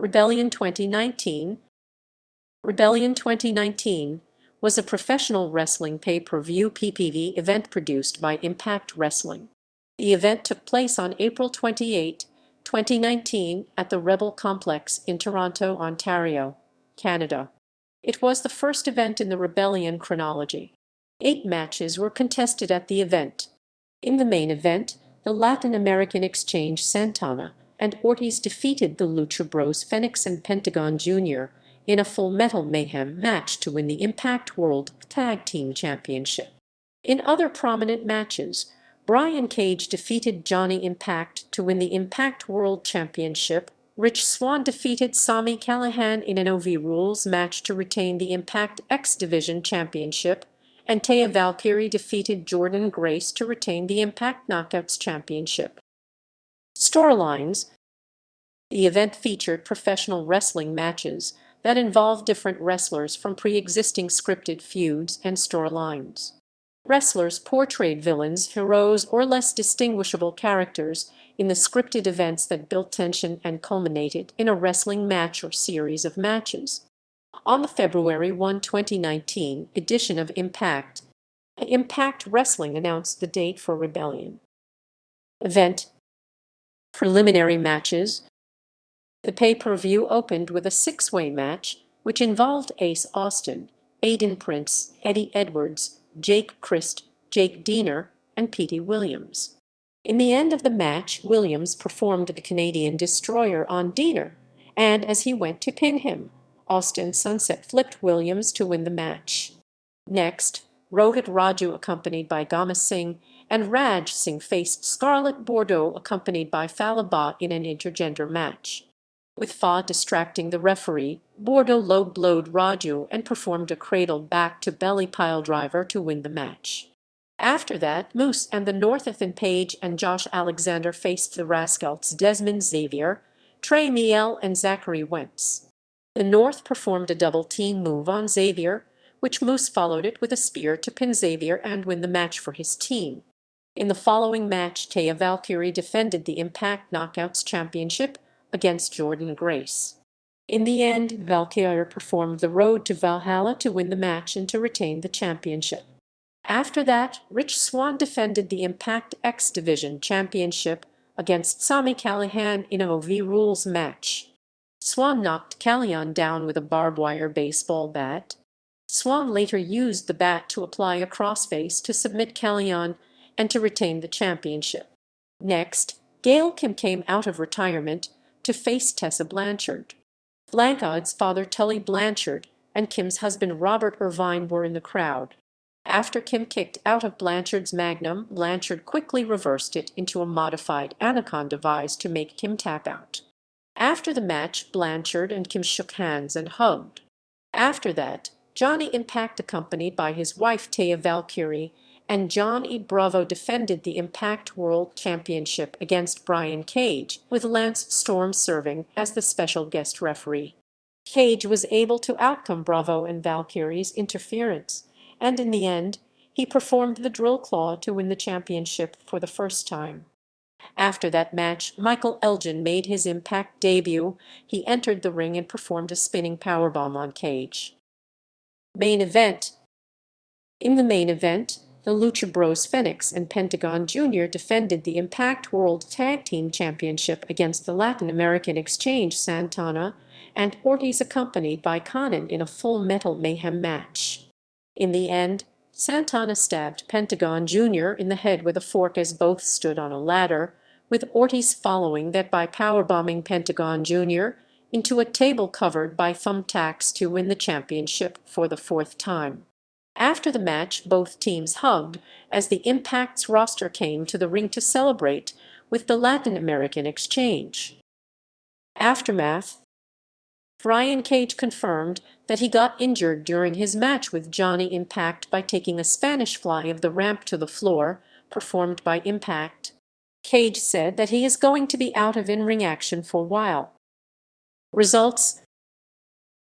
Rebellion 2019. Rebellion 2019 was a professional wrestling pay-per-view PPV event produced by Impact Wrestling. The event took place on April 28, 2019 at the Rebel Complex in Toronto, Ontario, Canada. It was the first event in the Rebellion chronology. 8 matches were contested at the event. In the main event, the Latin American Xchange Santana and Ortiz defeated the Lucha Bros Fénix and Pentagón Jr. in a full Metal Mayhem match to win the Impact World Tag Team Championship. In other prominent matches, Brian Cage defeated Johnny Impact to win the Impact World Championship. Rich Swann defeated Sami Callihan in an OV Rules match to retain the Impact X Division Championship, and Taya Valkyrie defeated Jordynne Grace to retain the Impact Knockouts Championship. Storylines. The event featured professional wrestling matches that involved different wrestlers from pre-existing scripted feuds and storylines. Wrestlers portrayed villains, heroes, or less distinguishable characters in the scripted events that built tension and culminated in a wrestling match or series of matches. On the February 1, 2019 edition of Impact Wrestling announced the date for Rebellion. Event preliminary matches. The pay-per-view opened with a 6-way match, which involved Ace Austin, Aiden Prince, Eddie Edwards, Jake Christ, Jake Diener, and Petey Williams. In the end of the match, Williams performed the Canadian Destroyer on Diener, and as he went to pin him, Austin sunset flipped Williams to win the match. Next, Rohit Raju accompanied by Gama Singh and Raj Singh faced Scarlett Bordeaux accompanied by Falaba in an intergender match. With Fa distracting the referee, Bordeaux low-blowed Raju and performed a cradle back-to-belly piledriver to win the match. After that, Moose and the Northethan Page and Josh Alexander faced the Rascals Desmond Xavier, Trey Miel, and Zachary Wentz. The North performed a double-team move on Xavier, which Moose followed it with a spear to pin Xavier and win the match for his team. In the following match, Taya Valkyrie defended the Impact Knockouts Championship against Jordynne Grace. In the end, Valkyrie performed the Road to Valhalla to win the match and to retain the championship. After that, Rich Swann defended the Impact X Division Championship against Sami Callihan in an OV Rules match. Swann knocked Callihan down with a barbed wire baseball bat. Swann later used the bat to apply a crossface to submit Callihan and to retain the championship. Next, Gail Kim came out of retirement to face Tessa Blanchard. Blanchard's father Tully Blanchard and Kim's husband Robert Irvine were in the crowd. After Kim kicked out of Blanchard's Magnum, Blanchard quickly reversed it into a modified Anaconda device to make Kim tap out. After the match, Blanchard and Kim shook hands and hugged. After that, Johnny Impact, accompanied by his wife Taya Valkyrie, and John E. Bravo defended the Impact World Championship against Brian Cage, with Lance Storm serving as the special guest referee. Cage was able to outcome Bravo and Valkyrie's interference, and in the end, he performed the drill claw to win the championship for the first time. After that match, Michael Elgin made his Impact debut. He entered the ring and performed a spinning powerbomb on Cage. Main event. In the main event, the Lucha Bros Fénix and Pentagón Jr. defended the Impact World Tag Team Championship against the Latin American Xchange Santana and Ortiz accompanied by Conan in a full Metal Mayhem match. In the end, Santana stabbed Pentagón Jr. in the head with a fork as both stood on a ladder, with Ortiz following that by powerbombing Pentagón Jr. into a table covered by thumbtacks to win the championship for the 4th time. After the match, both teams hugged as the Impact's roster came to the ring to celebrate with the Latin American Xchange. Aftermath. Brian Cage confirmed that he got injured during his match with Johnny Impact by taking a Spanish fly of the ramp to the floor, performed by Impact. Cage said that he is going to be out of in-ring action for a while. Results.